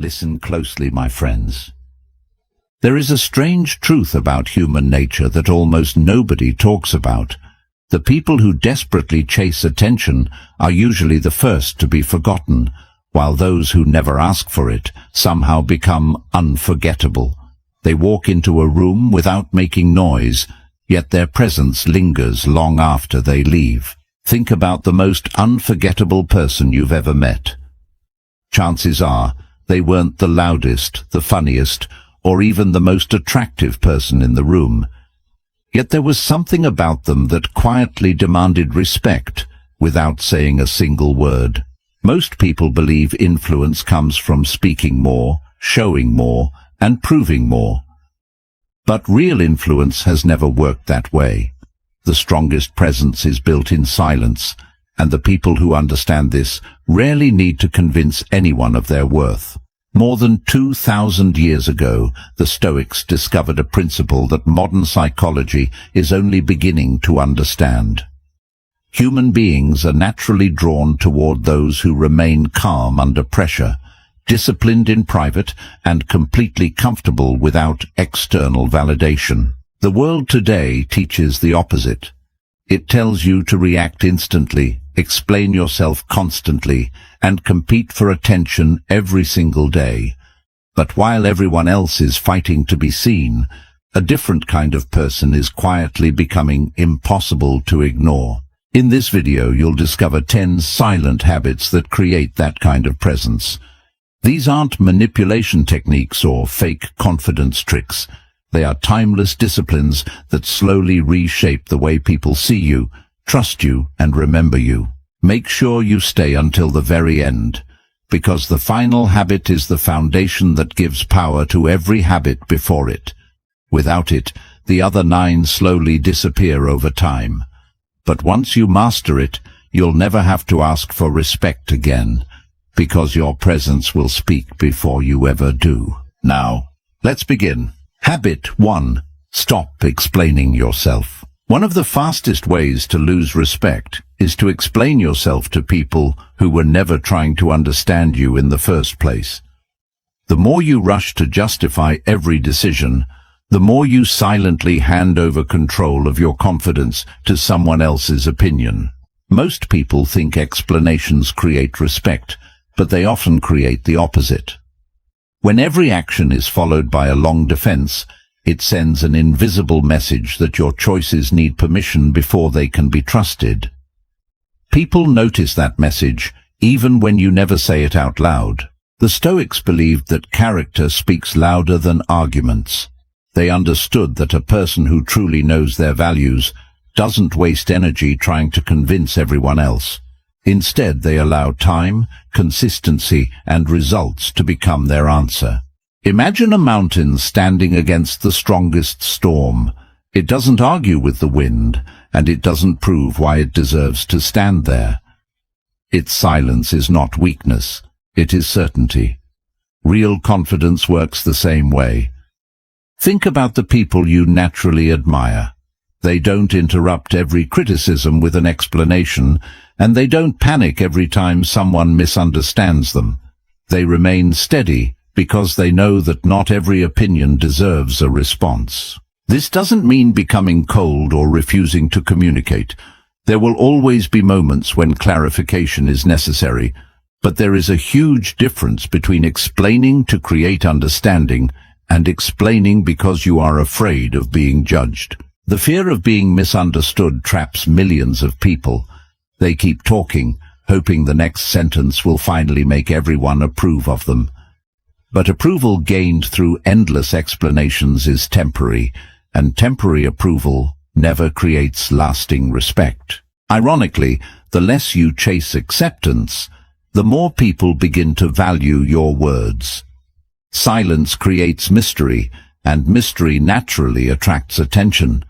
Listen closely, my friends. There is a strange truth about human nature that almost nobody talks about. The people who desperately chase attention are usually the first to be forgotten, while those who never ask for it somehow become unforgettable. They walk into a room without making noise, yet their presence lingers long after they leave. Think about the most unforgettable person you've ever met. Chances are they weren't the loudest, the funniest, or even the most attractive person in the room. Yet there was something about them that quietly demanded respect without saying a single word. Most people believe influence comes from speaking more, showing more, and proving more. But real influence has never worked that way. The strongest presence is built in silence, and the people who understand this rarely need to convince anyone of their worth. More than 2,000 years ago, the Stoics discovered a principle that modern psychology is only beginning to understand. Human beings are naturally drawn toward those who remain calm under pressure, disciplined in private, and completely comfortable without external validation. The world today teaches the opposite. It tells you to react instantly, explain yourself constantly, and compete for attention every single day. But while everyone else is fighting to be seen, a different kind of person is quietly becoming impossible to ignore. In this video, you'll discover 10 silent habits that create that kind of presence. These aren't manipulation techniques or fake confidence tricks. They are timeless disciplines that slowly reshape the way people see you, trust you, and remember you. Make sure you stay until the very end, because the final habit is the foundation that gives power to every habit before it. Without it, the other 9 slowly disappear over time. But once you master it, you'll never have to ask for respect again, because your presence will speak before you ever do. Now, let's begin. Habit 1. Stop explaining yourself. One of the fastest ways to lose respect is to explain yourself to people who were never trying to understand you in the first place. The more you rush to justify every decision, the more you silently hand over control of your confidence to someone else's opinion. Most people think explanations create respect, but they often create the opposite. When every action is followed by a long defense, it sends an invisible message that your choices need permission before they can be trusted. People notice that message even when you never say it out loud. The Stoics believed that character speaks louder than arguments. They understood that a person who truly knows their values doesn't waste energy trying to convince everyone else. Instead, they allow time, consistency, and results to become their answer. Imagine a mountain standing against the strongest storm. It doesn't argue with the wind, and it doesn't prove why it deserves to stand there. Its silence is not weakness, it is certainty. Real confidence works the same way. Think about the people you naturally admire. They don't interrupt every criticism with an explanation, and they don't panic every time someone misunderstands them. They remain steady because they know that not every opinion deserves a response. This doesn't mean becoming cold or refusing to communicate. There will always be moments when clarification is necessary, but there is a huge difference between explaining to create understanding and explaining because you are afraid of being judged. The fear of being misunderstood traps millions of people. They keep talking, hoping the next sentence will finally make everyone approve of them. But approval gained through endless explanations is temporary, and temporary approval never creates lasting respect. Ironically, the less you chase acceptance, the more people begin to value your words. Silence creates mystery, and mystery naturally attracts attention.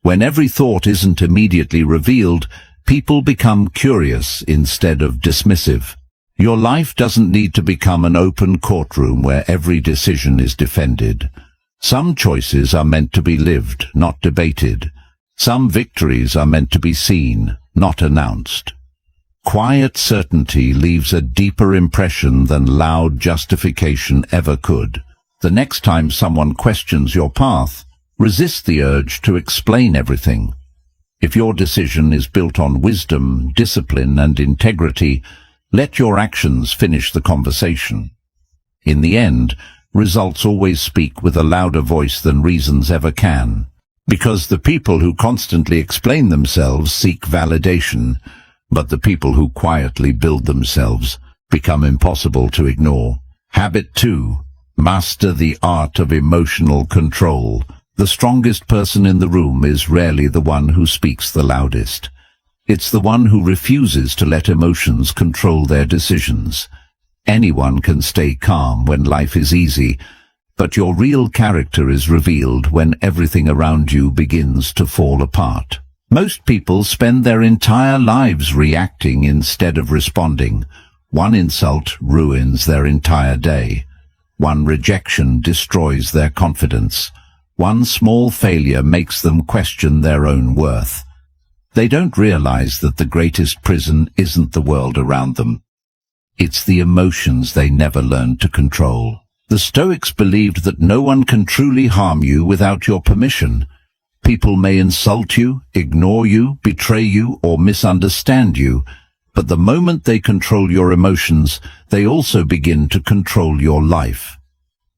When every thought isn't immediately revealed, people become curious instead of dismissive. Your life doesn't need to become an open courtroom where every decision is defended. Some choices are meant to be lived, not debated. Some victories are meant to be seen, not announced. Quiet certainty leaves a deeper impression than loud justification ever could. The next time someone questions your path, resist the urge to explain everything. If your decision is built on wisdom, discipline, and integrity, let your actions finish the conversation. In the end, results always speak with a louder voice than reasons ever can. Because the people who constantly explain themselves seek validation, but the people who quietly build themselves become impossible to ignore. Habit 2. Master the art of emotional control. The strongest person in the room is rarely the one who speaks the loudest. It's the one who refuses to let emotions control their decisions. Anyone can stay calm when life is easy, but your real character is revealed when everything around you begins to fall apart. Most people spend their entire lives reacting instead of responding. One insult ruins their entire day. One rejection destroys their confidence. One small failure makes them question their own worth. They don't realize that the greatest prison isn't the world around them. It's the emotions they never learned to control. The Stoics believed that no one can truly harm you without your permission. People may insult you, ignore you, betray you, or misunderstand you, but the moment they control your emotions, they also begin to control your life.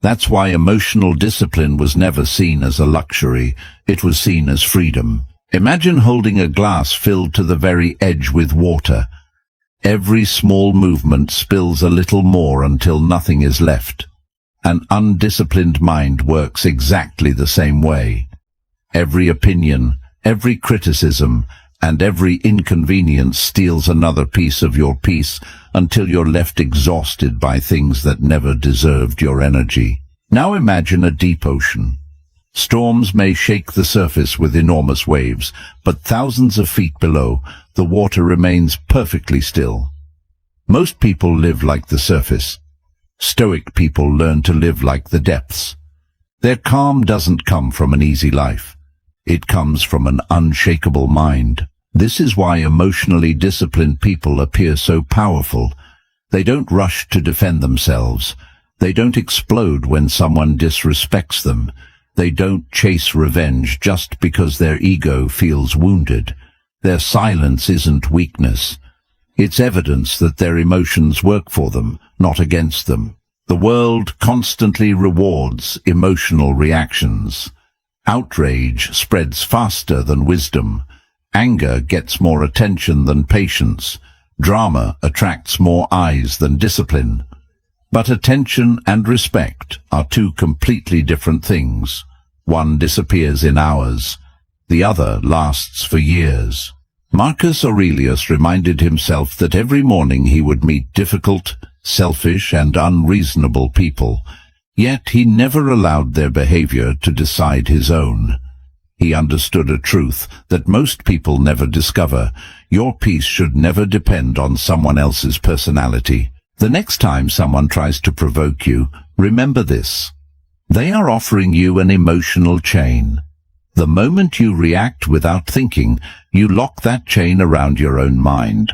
That's why emotional discipline was never seen as a luxury, it was seen as freedom. Imagine holding a glass filled to the very edge with water. Every small movement spills a little more until nothing is left. An undisciplined mind works exactly the same way. Every opinion, every criticism, and every inconvenience steals another piece of your peace until you're left exhausted by things that never deserved your energy. Now imagine a deep ocean. Storms may shake the surface with enormous waves, but thousands of feet below, the water remains perfectly still. Most people live like the surface. Stoic people learn to live like the depths. Their calm doesn't come from an easy life. It comes from an unshakable mind. This is why emotionally disciplined people appear so powerful. They don't rush to defend themselves. They don't explode when someone disrespects them. They don't chase revenge just because their ego feels wounded. Their silence isn't weakness. It's evidence that their emotions work for them, not against them. The world constantly rewards emotional reactions. Outrage spreads faster than wisdom. Anger gets more attention than patience. Drama attracts more eyes than discipline. But attention and respect are two completely different things. One disappears in hours. The other lasts for years. Marcus Aurelius reminded himself that every morning he would meet difficult, selfish, and unreasonable people. Yet he never allowed their behavior to decide his own. He understood a truth that most people never discover. Your peace should never depend on someone else's personality. The next time someone tries to provoke you, remember this. They are offering you an emotional chain. The moment you react without thinking, you lock that chain around your own mind.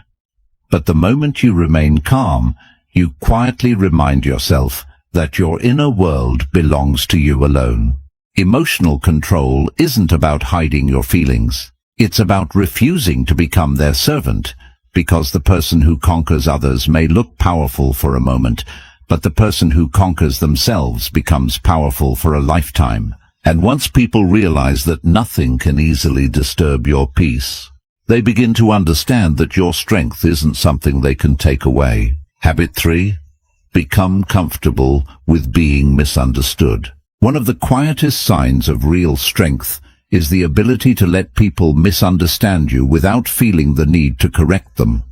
But the moment you remain calm, you quietly remind yourself that your inner world belongs to you alone. Emotional control isn't about hiding your feelings. It's about refusing to become their servant, because the person who conquers others may look powerful for a moment, but the person who conquers themselves becomes powerful for a lifetime. And once people realize that nothing can easily disturb your peace, they begin to understand that your strength isn't something they can take away. Habit 3. Become comfortable with being misunderstood. One of the quietest signs of real strength is the ability to let people misunderstand you without feeling the need to correct them.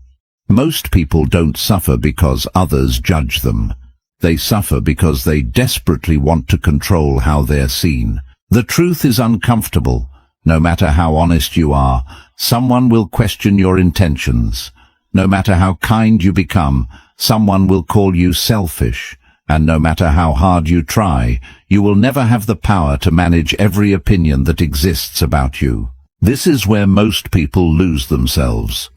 Most people don't suffer because others judge them. They suffer because they desperately want to control how they're seen. The truth is uncomfortable. No matter how honest you are, someone will question your intentions. No matter how kind you become, someone will call you selfish. And no matter how hard you try, you will never have the power to manage every opinion that exists about you. This is where most people lose themselves.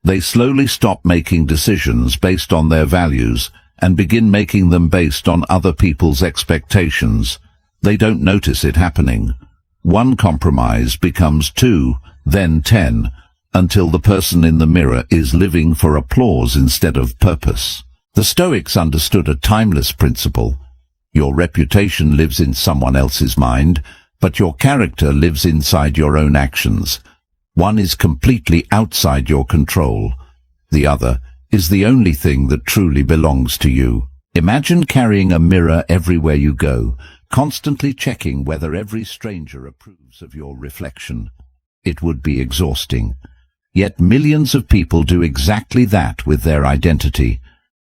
They slowly stop making decisions based on their values and begin making them based on other people's expectations. They don't notice it happening. One compromise becomes 2, then 10, until the person in the mirror is living for applause instead of purpose. The Stoics understood a timeless principle. Your reputation lives in someone else's mind, but your character lives inside your own actions. One is completely outside your control. The other is the only thing that truly belongs to you. Imagine carrying a mirror everywhere you go, constantly checking whether every stranger approves of your reflection. It would be exhausting. Yet millions of people do exactly that with their identity.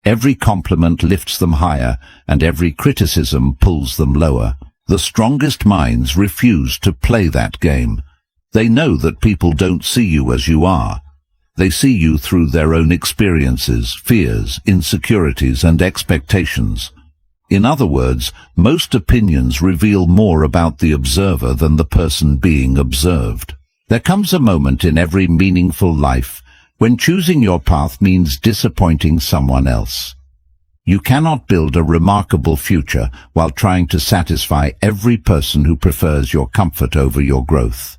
Every compliment lifts them higher, and every criticism pulls them lower. The strongest minds refuse to play that game. They know that people don't see you as you are. They see you through their own experiences, fears, insecurities, and expectations. In other words, most opinions reveal more about the observer than the person being observed. There comes a moment in every meaningful life when choosing your path means disappointing someone else. You cannot build a remarkable future while trying to satisfy every person who prefers your comfort over your growth.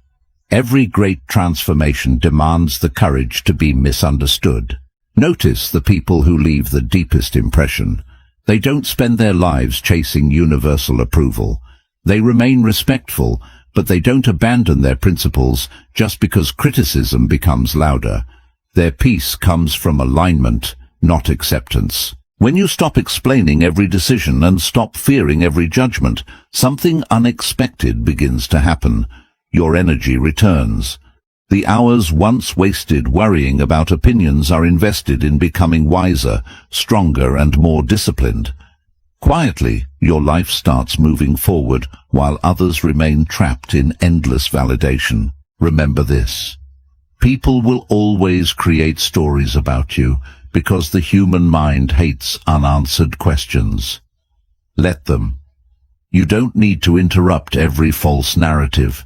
Every great transformation demands the courage to be misunderstood. Notice the people who leave the deepest impression. They don't spend their lives chasing universal approval. They remain respectful, but they don't abandon their principles just because criticism becomes louder. Their peace comes from alignment, not acceptance. When you stop explaining every decision and stop fearing every judgment, something unexpected begins to happen. Your energy returns. The hours once wasted worrying about opinions are invested in becoming wiser, stronger, and more disciplined. Quietly, your life starts moving forward while others remain trapped in endless validation. Remember this. People will always create stories about you because the human mind hates unanswered questions. Let them. You don't need to interrupt every false narrative.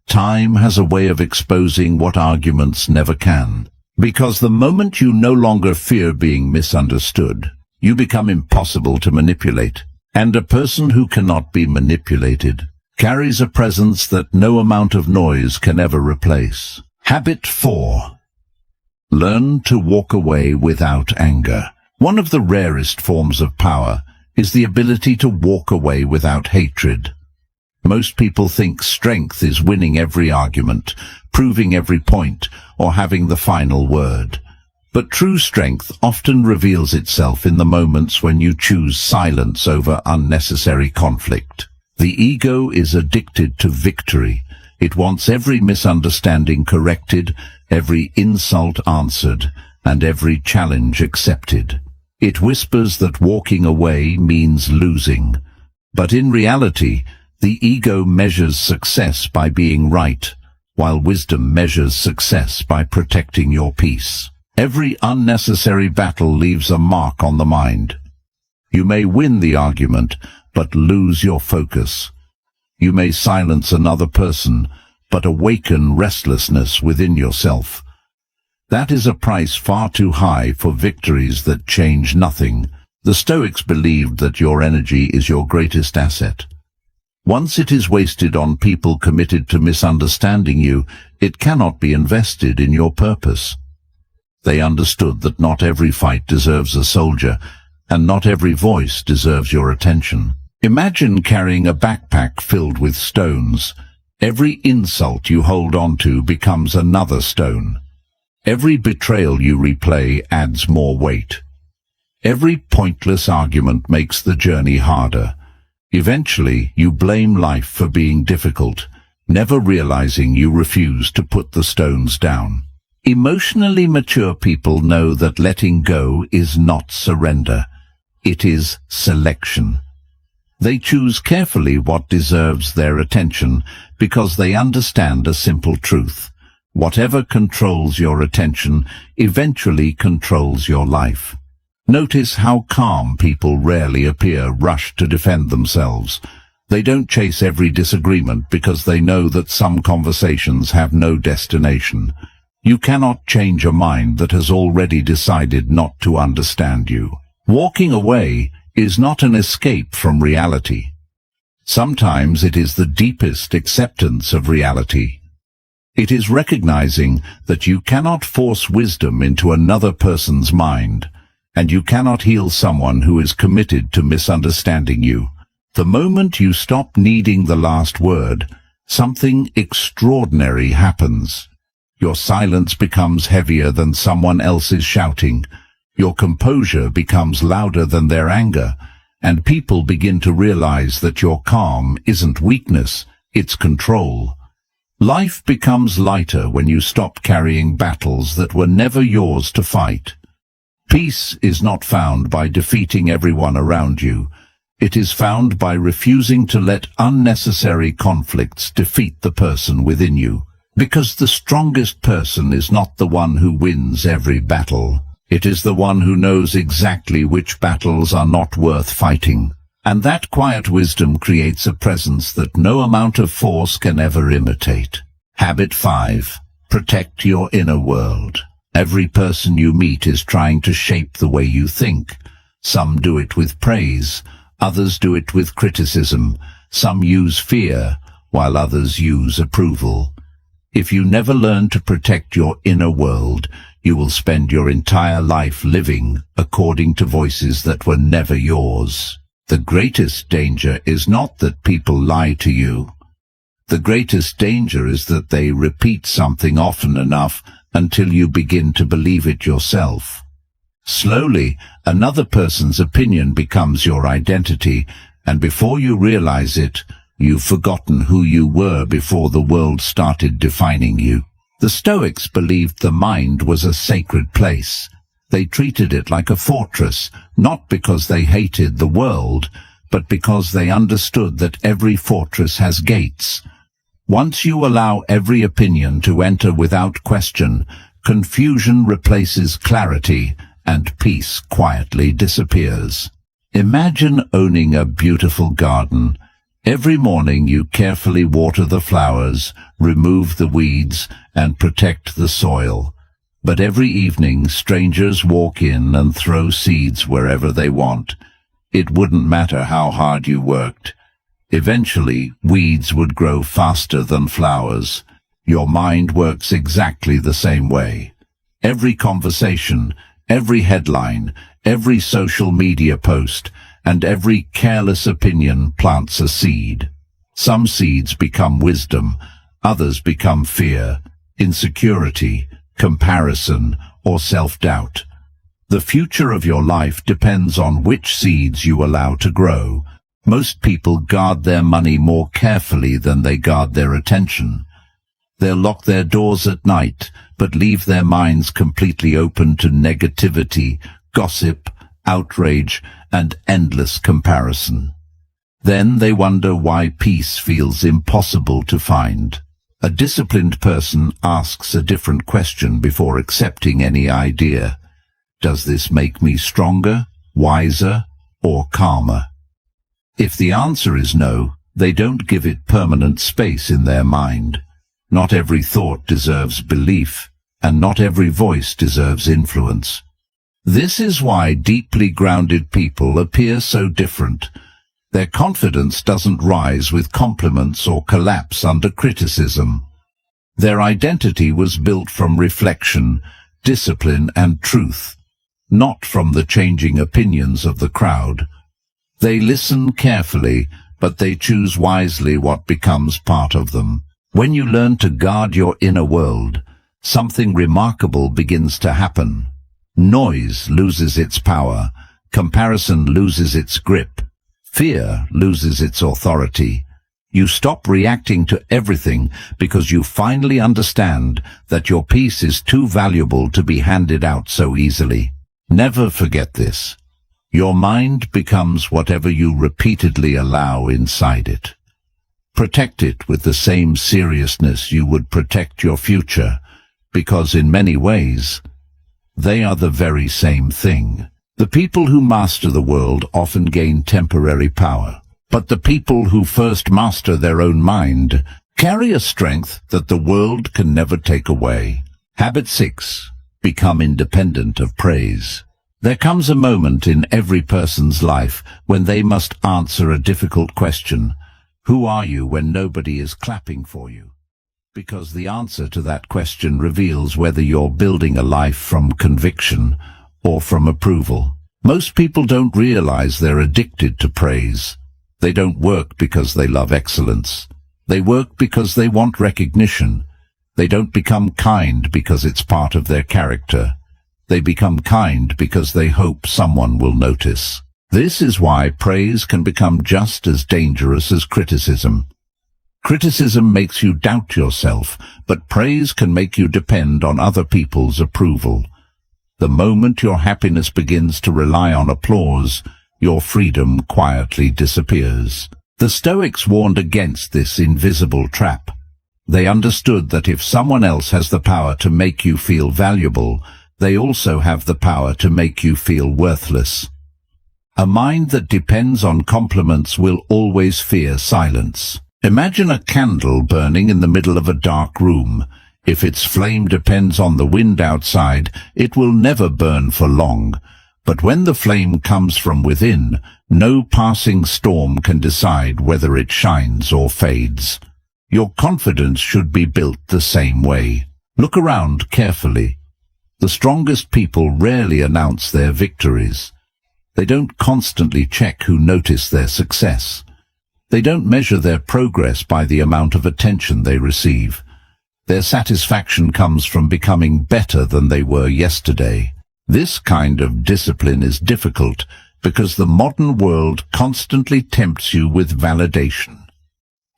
Time has a way of exposing what arguments never can. Because the moment you no longer fear being misunderstood, you become impossible to manipulate. And a person who cannot be manipulated carries a presence that no amount of noise can ever replace. Habit 4. Learn to walk away without anger. One of the rarest forms of power is the ability to walk away without hatred. Most people think strength is winning every argument, proving every point, or having the final word. But true strength often reveals itself in the moments when you choose silence over unnecessary conflict. The ego is addicted to victory. It wants every misunderstanding corrected, every insult answered, and every challenge accepted. It whispers that walking away means losing. But in reality, the ego measures success by being right, while wisdom measures success by protecting your peace. Every unnecessary battle leaves a mark on the mind. You may win the argument, but lose your focus. You may silence another person, but awaken restlessness within yourself. That is a price far too high for victories that change nothing. The Stoics believed that your energy is your greatest asset. Once it is wasted on people committed to misunderstanding you, it cannot be invested in your purpose. They understood that not every fight deserves a soldier, and not every voice deserves your attention. Imagine carrying a backpack filled with stones. Every insult you hold on to becomes another stone. Every betrayal you replay adds more weight. Every pointless argument makes the journey harder. Eventually, you blame life for being difficult, never realizing you refuse to put the stones down. Emotionally mature people know that letting go is not surrender. It is selection. They choose carefully what deserves their attention because they understand a simple truth. Whatever controls your attention eventually controls your life. Notice how calm people rarely appear rushed to defend themselves. They don't chase every disagreement because they know that some conversations have no destination. You cannot change a mind that has already decided not to understand you. Walking away is not an escape from reality. Sometimes it is the deepest acceptance of reality. It is recognizing that you cannot force wisdom into another person's mind, and you cannot heal someone who is committed to misunderstanding you. The moment you stop needing the last word, something extraordinary happens. Your silence becomes heavier than someone else's shouting. Your composure becomes louder than their anger, and people begin to realize that your calm isn't weakness, it's control. Life becomes lighter when you stop carrying battles that were never yours to fight. Peace is not found by defeating everyone around you. It is found by refusing to let unnecessary conflicts defeat the person within you. Because the strongest person is not the one who wins every battle. It is the one who knows exactly which battles are not worth fighting. And that quiet wisdom creates a presence that no amount of force can ever imitate. Habit 5. Protect your inner world. Every person you meet is trying to shape the way you think. Some do it with praise, others do it with criticism. Some use fear, while others use approval. If you never learn to protect your inner world, you will spend your entire life living according to voices that were never yours. The greatest danger is not that people lie to you. The greatest danger is that they repeat something often enough until you begin to believe it yourself. Slowly, another person's opinion becomes your identity, and before you realize it, you've forgotten who you were before the world started defining you. The Stoics believed the mind was a sacred place. They treated it like a fortress, not because they hated the world, but because they understood that every fortress has gates. Once you allow every opinion to enter without question, confusion replaces clarity, and peace quietly disappears. Imagine owning a beautiful garden. Every morning you carefully water the flowers, remove the weeds, and protect the soil. But every evening strangers walk in and throw seeds wherever they want. It wouldn't matter how hard you worked. Eventually, weeds would grow faster than flowers. Your mind works exactly the same way. Every conversation, every headline, every social media post, and every careless opinion plants a seed. Some seeds become wisdom, others become fear, insecurity, comparison, or self-doubt. The future of your life depends on which seeds you allow to grow. Most people guard their money more carefully than they guard their attention. They'll lock their doors at night, but leave their minds completely open to negativity, gossip, outrage, and endless comparison. Then they wonder why peace feels impossible to find. A disciplined person asks a different question before accepting any idea. Does this make me stronger, wiser, or calmer? If the answer is no, they don't give it permanent space in their mind. Not every thought deserves belief, and not every voice deserves influence. This is why deeply grounded people appear so different. Their confidence doesn't rise with compliments or collapse under criticism. Their identity was built from reflection, discipline, and truth, not from the changing opinions of the crowd. They listen carefully, but they choose wisely what becomes part of them. When you learn to guard your inner world, something remarkable begins to happen. Noise loses its power, comparison loses its grip, fear loses its authority. You stop reacting to everything because you finally understand that your peace is too valuable to be handed out so easily. Never forget this. Your mind becomes whatever you repeatedly allow inside it. Protect it with the same seriousness you would protect your future, because in many ways, they are the very same thing. The people who master the world often gain temporary power, but the people who first master their own mind carry a strength that the world can never take away. Habit 6. Become independent of praise. There comes a moment in every person's life when they must answer a difficult question. Who are you when nobody is clapping for you? Because the answer to that question reveals whether you're building a life from conviction or from approval. Most people don't realize they're addicted to praise. They don't work because they love excellence. They work because they want recognition. They don't become kind because it's part of their character. They become kind because they hope someone will notice. This is why praise can become just as dangerous as criticism. Criticism makes you doubt yourself, but praise can make you depend on other people's approval. The moment your happiness begins to rely on applause, your freedom quietly disappears. The Stoics warned against this invisible trap. They understood that if someone else has the power to make you feel valuable, they also have the power to make you feel worthless. A mind that depends on compliments will always fear silence. Imagine a candle burning in the middle of a dark room. If its flame depends on the wind outside, it will never burn for long. But when the flame comes from within, no passing storm can decide whether it shines or fades. Your confidence should be built the same way. Look around carefully. The strongest people rarely announce their victories. They don't constantly check who noticed their success. They don't measure their progress by the amount of attention they receive. Their satisfaction comes from becoming better than they were yesterday. This kind of discipline is difficult because the modern world constantly tempts you with validation.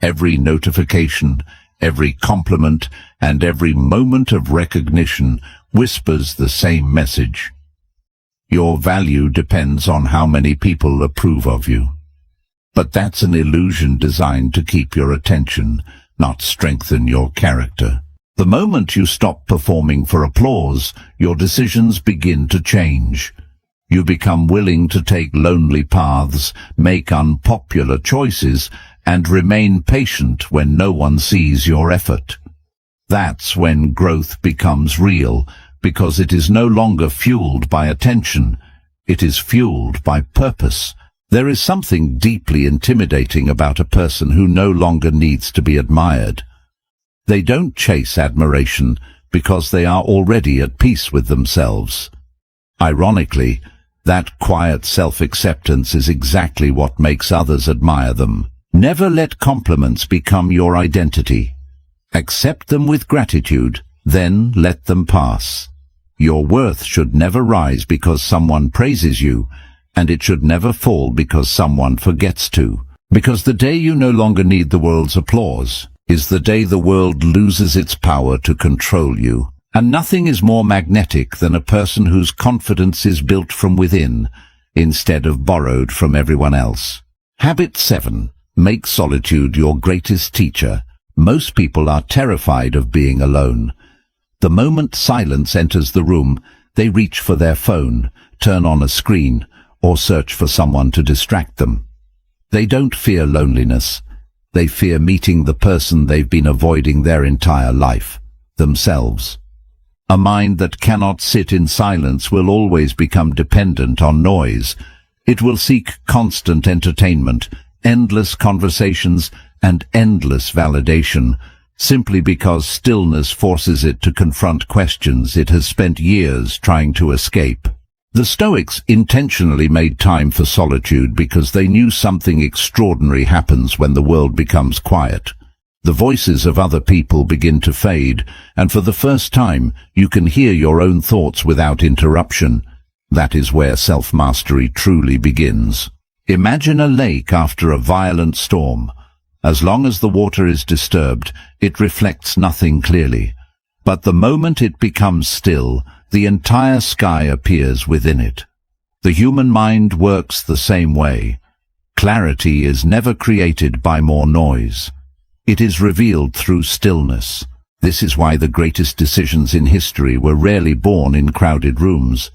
Every notification, every compliment, and every moment of recognition whispers the same message. Your value depends on how many people approve of you. But that's an illusion designed to keep your attention, not strengthen your character. The moment you stop performing for applause, your decisions begin to change. You become willing to take lonely paths, make unpopular choices, and remain patient when no one sees your effort. That's when growth becomes real, because it is no longer fueled by attention. It is fueled by purpose. There is something deeply intimidating about a person who no longer needs to be admired. They don't chase admiration because they are already at peace with themselves. Ironically, that quiet self-acceptance is exactly what makes others admire them. Never let compliments become your identity. Accept them with gratitude, then let them pass. Your worth should never rise because someone praises you, and it should never fall because someone forgets to. Because the day you no longer need the world's applause is the day the world loses its power to control you. And nothing is more magnetic than a person whose confidence is built from within, instead of borrowed from everyone else. Habit 7. Make solitude your greatest teacher. Most people are terrified of being alone. The moment silence enters the room, they reach for their phone, turn on a screen, or search for someone to distract them. They don't fear loneliness. They fear meeting the person they've been avoiding their entire life, themselves. A mind that cannot sit in silence will always become dependent on noise. It will seek constant entertainment, endless conversations, and endless validation, simply because stillness forces it to confront questions it has spent years trying to escape. The Stoics intentionally made time for solitude because they knew something extraordinary happens when the world becomes quiet. The voices of other people begin to fade, and for the first time you can hear your own thoughts without interruption. That is where self-mastery truly begins. Imagine a lake after a violent storm. As long as the water is disturbed, it reflects nothing clearly. But the moment it becomes still, the entire sky appears within it. The human mind works the same way. Clarity is never created by more noise. It is revealed through stillness. This is why the greatest decisions in history were rarely born in crowded rooms.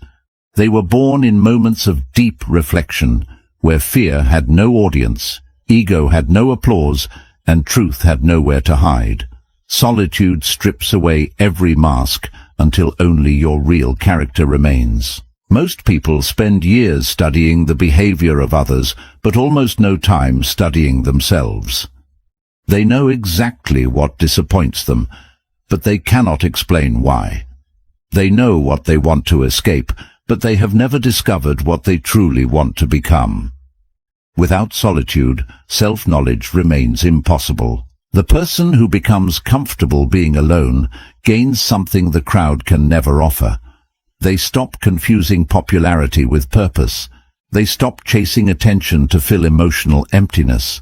They were born in moments of deep reflection, where fear had no audience, ego had no applause, and truth had nowhere to hide. Solitude strips away every mask, until only your real character remains. Most people spend years studying the behavior of others, but almost no time studying themselves. They know exactly what disappoints them, but they cannot explain why. They know what they want to escape, but they have never discovered what they truly want to become. Without solitude, self-knowledge remains impossible. The person who becomes comfortable being alone gains something the crowd can never offer. They stop confusing popularity with purpose. They stop chasing attention to fill emotional emptiness.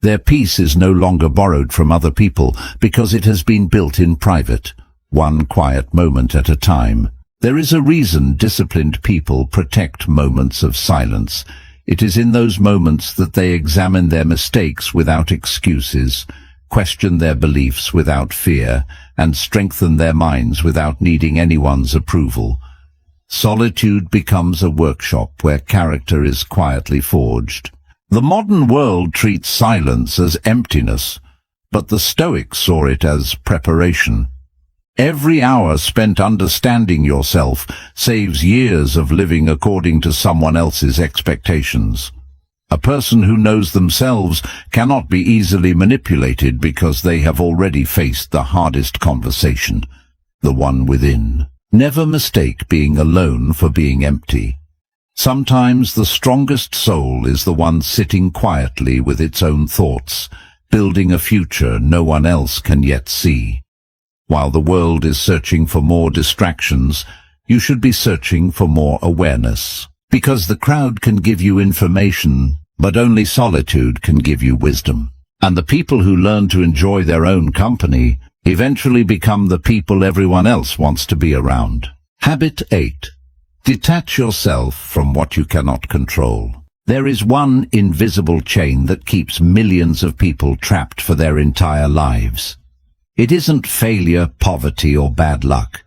Their peace is no longer borrowed from other people because it has been built in private, one quiet moment at a time. There is a reason disciplined people protect moments of silence. It is in those moments that they examine their mistakes without excuses, question their beliefs without fear, and strengthen their minds without needing anyone's approval. Solitude becomes a workshop where character is quietly forged. The modern world treats silence as emptiness, but the Stoics saw it as preparation. Every hour spent understanding yourself saves years of living according to someone else's expectations. A person who knows themselves cannot be easily manipulated because they have already faced the hardest conversation, the one within. Never mistake being alone for being empty. Sometimes the strongest soul is the one sitting quietly with its own thoughts, building a future no one else can yet see. While the world is searching for more distractions, you should be searching for more awareness. Because the crowd can give you information, but only solitude can give you wisdom. And the people who learn to enjoy their own company eventually become the people everyone else wants to be around. Habit 8. Detach yourself from what you cannot control. There is one invisible chain that keeps millions of people trapped for their entire lives. It isn't failure, poverty, or bad luck.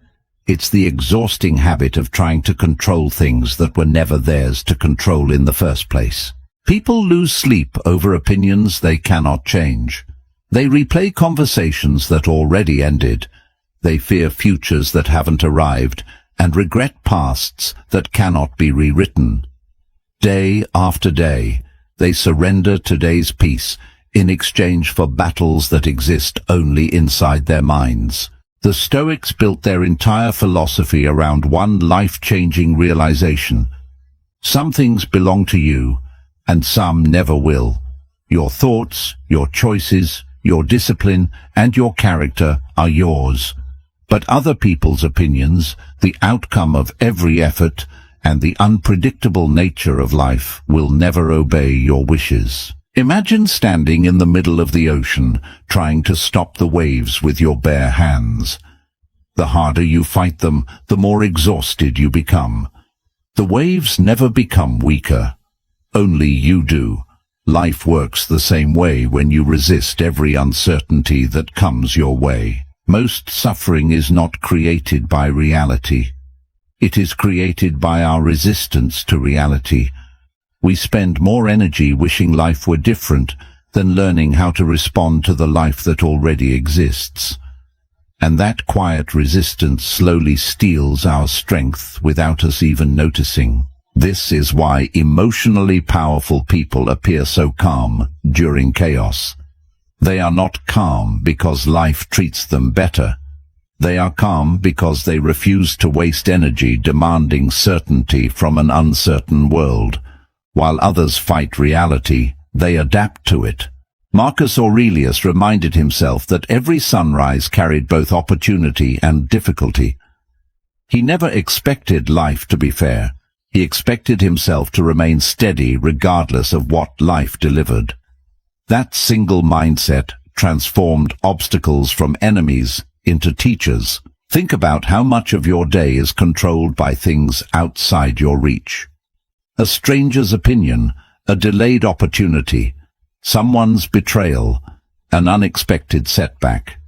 It's the exhausting habit of trying to control things that were never theirs to control in the first place. People lose sleep over opinions they cannot change. They replay conversations that already ended. They fear futures that haven't arrived and regret pasts that cannot be rewritten. Day after day, they surrender today's peace in exchange for battles that exist only inside their minds. The Stoics built their entire philosophy around one life-changing realization. Some things belong to you, and some never will. Your thoughts, your choices, your discipline, and your character are yours. But other people's opinions, the outcome of every effort, and the unpredictable nature of life will never obey your wishes. Imagine standing in the middle of the ocean, trying to stop the waves with your bare hands. The harder you fight them, the more exhausted you become. The waves never become weaker. Only you do. Life works the same way when you resist every uncertainty that comes your way. Most suffering is not created by reality. It is created by our resistance to reality. We spend more energy wishing life were different than learning how to respond to the life that already exists. And that quiet resistance slowly steals our strength without us even noticing. This is why emotionally powerful people appear so calm during chaos. They are not calm because life treats them better. They are calm because they refuse to waste energy demanding certainty from an uncertain world. While others fight reality, they adapt to it. Marcus Aurelius reminded himself that every sunrise carried both opportunity and difficulty. He never expected life to be fair. He expected himself to remain steady regardless of what life delivered. That single mindset transformed obstacles from enemies into teachers. Think about how much of your day is controlled by things outside your reach. A stranger's opinion, a delayed opportunity, someone's betrayal, an unexpected setback.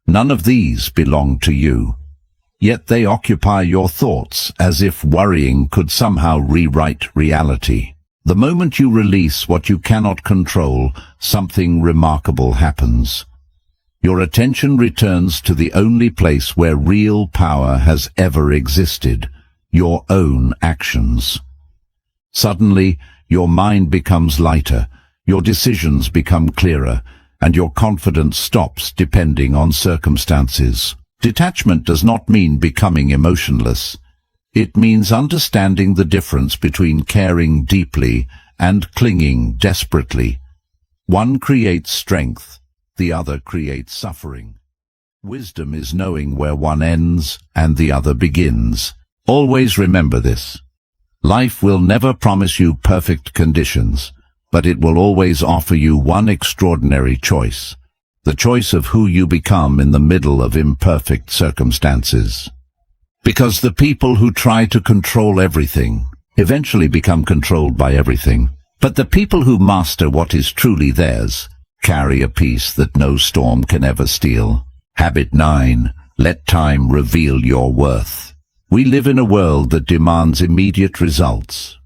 None of these belong to you. Yet they occupy your thoughts as if worrying could somehow rewrite reality. The moment you release what you cannot control, something remarkable happens. Your attention returns to the only place where real power has ever existed, your own actions. Suddenly, your mind becomes lighter, your decisions become clearer, and your confidence stops depending on circumstances. Detachment does not mean becoming emotionless. It means understanding the difference between caring deeply and clinging desperately. One creates strength, the other creates suffering. Wisdom is knowing where one ends and the other begins. Always remember this. Life will never promise you perfect conditions, but it will always offer you one extraordinary choice, the choice of who you become in the middle of imperfect circumstances. Because the people who try to control everything eventually become controlled by everything. But the people who master what is truly theirs carry a peace that no storm can ever steal. Habit 9. Let time reveal your worth. We live in a world that demands immediate results.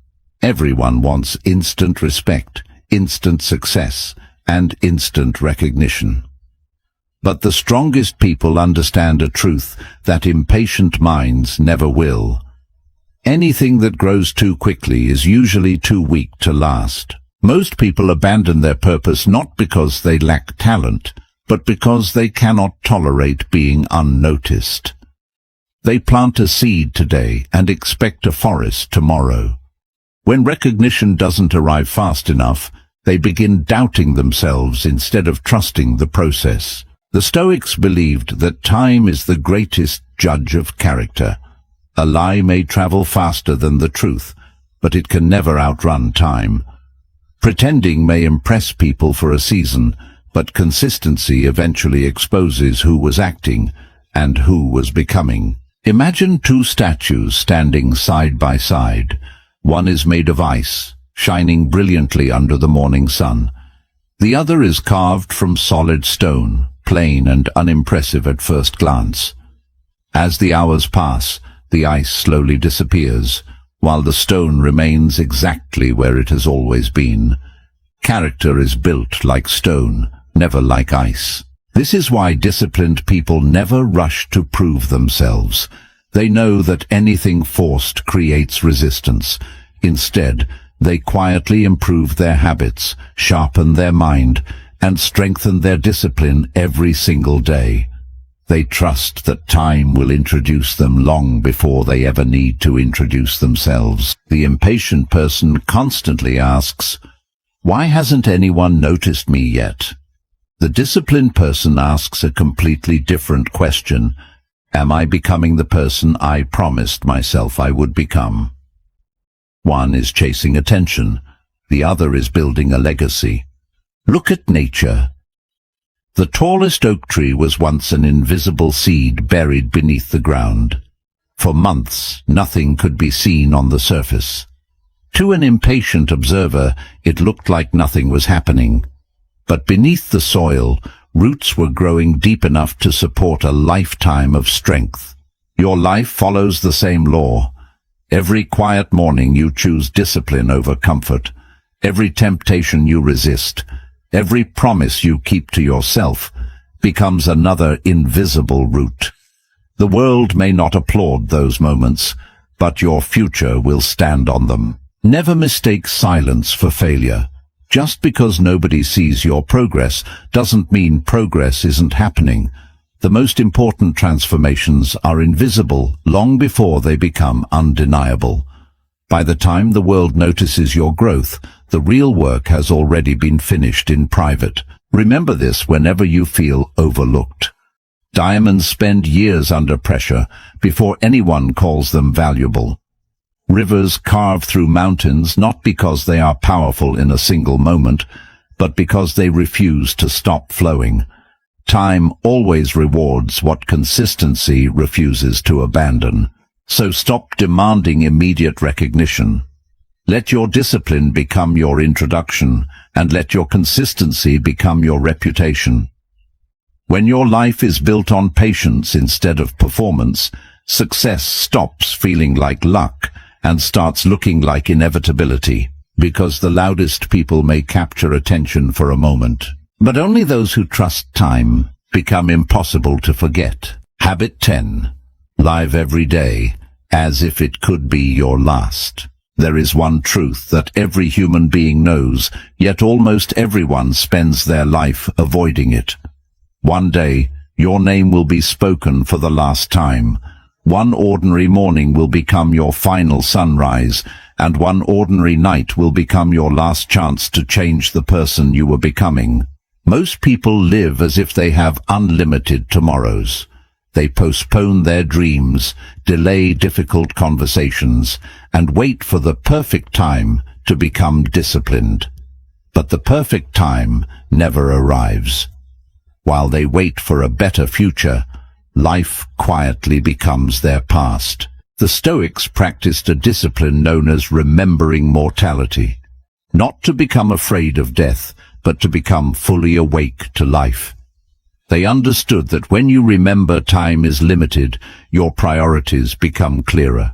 Everyone wants instant respect, instant success, and instant recognition. But the strongest people understand a truth that impatient minds never will. Anything that grows too quickly is usually too weak to last. Most people abandon their purpose not because they lack talent, but because they cannot tolerate being unnoticed. They plant a seed today and expect a forest tomorrow. When recognition doesn't arrive fast enough, they begin doubting themselves instead of trusting the process. The Stoics believed that time is the greatest judge of character. A lie may travel faster than the truth, but it can never outrun time. Pretending may impress people for a season, but consistency eventually exposes who was acting and who was becoming. Imagine two statues standing side by side. One is made of ice, shining brilliantly under the morning sun. The other is carved from solid stone, plain and unimpressive at first glance. As the hours pass, the ice slowly disappears, while the stone remains exactly where it has always been. Character is built like stone, never like ice. This is why disciplined people never rush to prove themselves. They know that anything forced creates resistance. Instead, they quietly improve their habits, sharpen their mind, and strengthen their discipline every single day. They trust that time will introduce them long before they ever need to introduce themselves. The impatient person constantly asks, "Why hasn't anyone noticed me yet?" The disciplined person asks a completely different question. Am I becoming the person I promised myself I would become? One is chasing attention. The other is building a legacy. Look at nature. The tallest oak tree was once an invisible seed buried beneath the ground. For months, nothing could be seen on the surface. To an impatient observer, it looked like nothing was happening. But beneath the soil, roots were growing deep enough to support a lifetime of strength. Your life follows the same law. Every quiet morning you choose discipline over comfort. Every temptation you resist, every promise you keep to yourself, becomes another invisible root. The world may not applaud those moments, but your future will stand on them. Never mistake silence for failure. Just because nobody sees your progress doesn't mean progress isn't happening. The most important transformations are invisible long before they become undeniable. By the time the world notices your growth, the real work has already been finished in private. Remember this whenever you feel overlooked. Diamonds spend years under pressure before anyone calls them valuable. Rivers carve through mountains not because they are powerful in a single moment, but because they refuse to stop flowing. Time always rewards what consistency refuses to abandon. So stop demanding immediate recognition. Let your discipline become your introduction, and let your consistency become your reputation. When your life is built on patience instead of performance, success stops feeling like luck and starts looking like inevitability, because the loudest people may capture attention for a moment. But only those who trust time become impossible to forget. Habit 10. Live every day as if it could be your last. There is one truth that every human being knows, yet almost everyone spends their life avoiding it. One day, your name will be spoken for the last time. One ordinary morning will become your final sunrise, and one ordinary night will become your last chance to change the person you were becoming. Most people live as if they have unlimited tomorrows. They postpone their dreams, delay difficult conversations, and wait for the perfect time to become disciplined. But the perfect time never arrives. While they wait for a better future, life quietly becomes their past. The Stoics practiced a discipline known as remembering mortality, not to become afraid of death, but to become fully awake to life. They understood that when you remember time is limited, your priorities become clearer.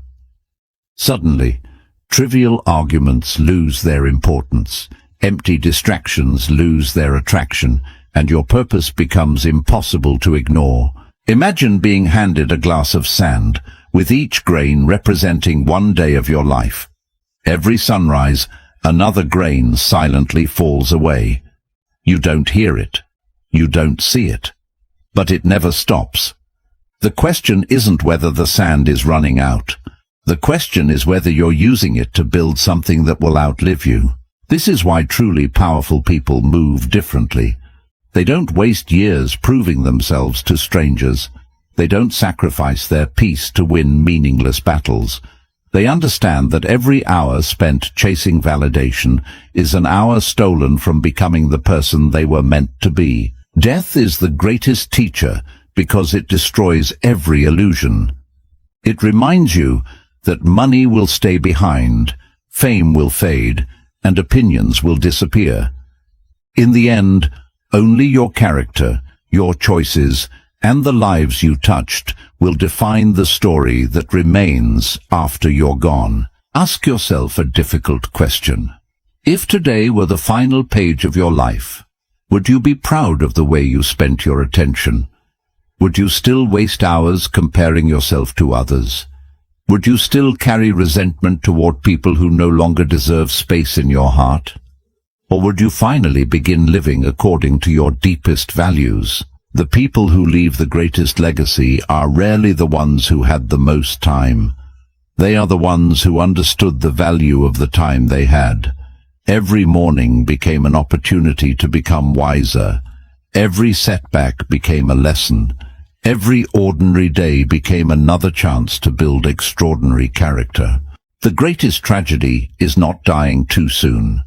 Suddenly, trivial arguments lose their importance, empty distractions lose their attraction, and your purpose becomes impossible to ignore. Imagine being handed a glass of sand, with each grain representing one day of your life. Every sunrise, another grain silently falls away. You don't hear it. You don't see it. But it never stops. The question isn't whether the sand is running out. The question is whether you're using it to build something that will outlive you. This is why truly powerful people move differently. They don't waste years proving themselves to strangers. They don't sacrifice their peace to win meaningless battles. They understand that every hour spent chasing validation is an hour stolen from becoming the person they were meant to be. Death is the greatest teacher because it destroys every illusion. It reminds you that money will stay behind, fame will fade, and opinions will disappear. In the end, only your character, your choices, and the lives you touched will define the story that remains after you're gone. Ask yourself a difficult question. If today were the final page of your life, would you be proud of the way you spent your attention? Would you still waste hours comparing yourself to others? Would you still carry resentment toward people who no longer deserve space in your heart? Or would you finally begin living according to your deepest values? The people who leave the greatest legacy are rarely the ones who had the most time. They are the ones who understood the value of the time they had. Every morning became an opportunity to become wiser. Every setback became a lesson. Every ordinary day became another chance to build extraordinary character. The greatest tragedy is not dying too soon.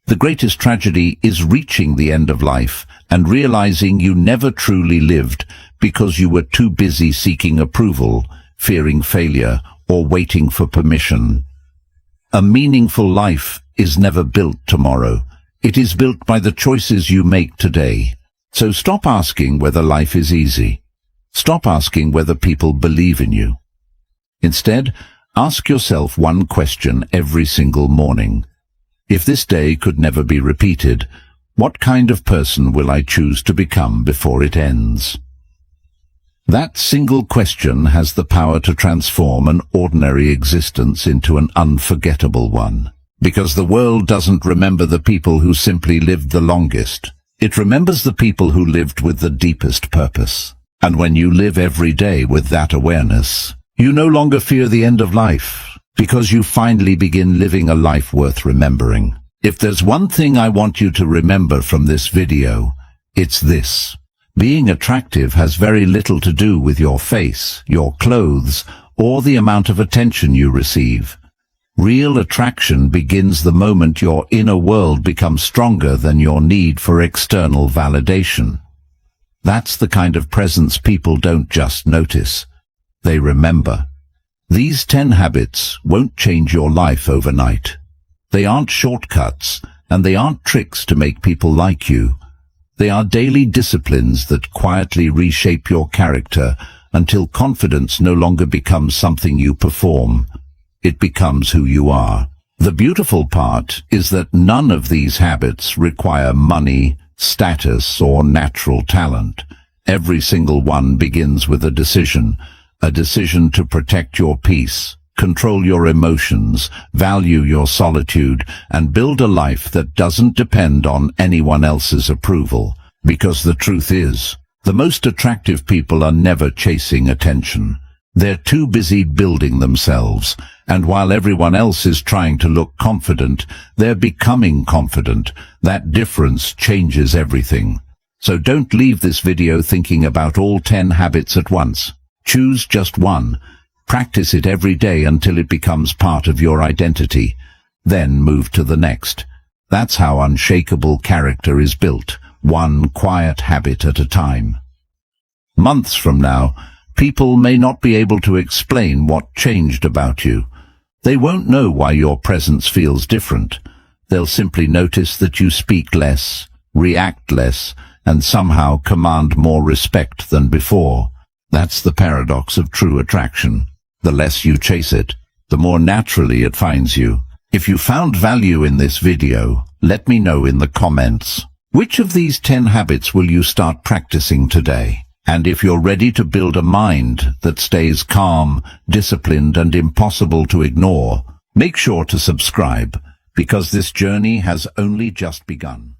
The greatest tragedy is reaching the end of life and realizing you never truly lived because you were too busy seeking approval, fearing failure, or waiting for permission. A meaningful life is never built tomorrow. It is built by the choices you make today. So stop asking whether life is easy. Stop asking whether people believe in you. Instead, ask yourself one question every single morning. If this day could never be repeated, what kind of person will I choose to become before it ends? That single question has the power to transform an ordinary existence into an unforgettable one. Because the world doesn't remember the people who simply lived the longest. It remembers the people who lived with the deepest purpose. And when you live every day with that awareness, you no longer fear the end of life, because you finally begin living a life worth remembering. If there's one thing I want you to remember from this video, it's this. Being attractive has very little to do with your face, your clothes, or the amount of attention you receive. Real attraction begins the moment your inner world becomes stronger than your need for external validation. That's the kind of presence people don't just notice. They remember. These 10 habits won't change your life overnight. They aren't shortcuts, and they aren't tricks to make people like you. They are daily disciplines that quietly reshape your character until confidence no longer becomes something you perform. It becomes who you are. The beautiful part is that none of these habits require money, status, or natural talent. Every single one begins with a decision to protect your peace, control your emotions, value your solitude, and build a life that doesn't depend on anyone else's approval. Because the truth is, the most attractive people are never chasing attention. They're too busy building themselves, and while everyone else is trying to look confident, they're becoming confident. That difference changes everything. So don't leave this video thinking about all 10 habits at once. Choose just one. Practice it every day until it becomes part of your identity. Then move to the next. That's how unshakable character is built, one quiet habit at a time. Months from now, people may not be able to explain what changed about you. They won't know why your presence feels different. They'll simply notice that you speak less, react less, and somehow command more respect than before. That's the paradox of true attraction. The less you chase it, the more naturally it finds you. If you found value in this video, let me know in the comments. Which of these 10 habits will you start practicing today? And if you're ready to build a mind that stays calm, disciplined, and impossible to ignore, make sure to subscribe, because this journey has only just begun.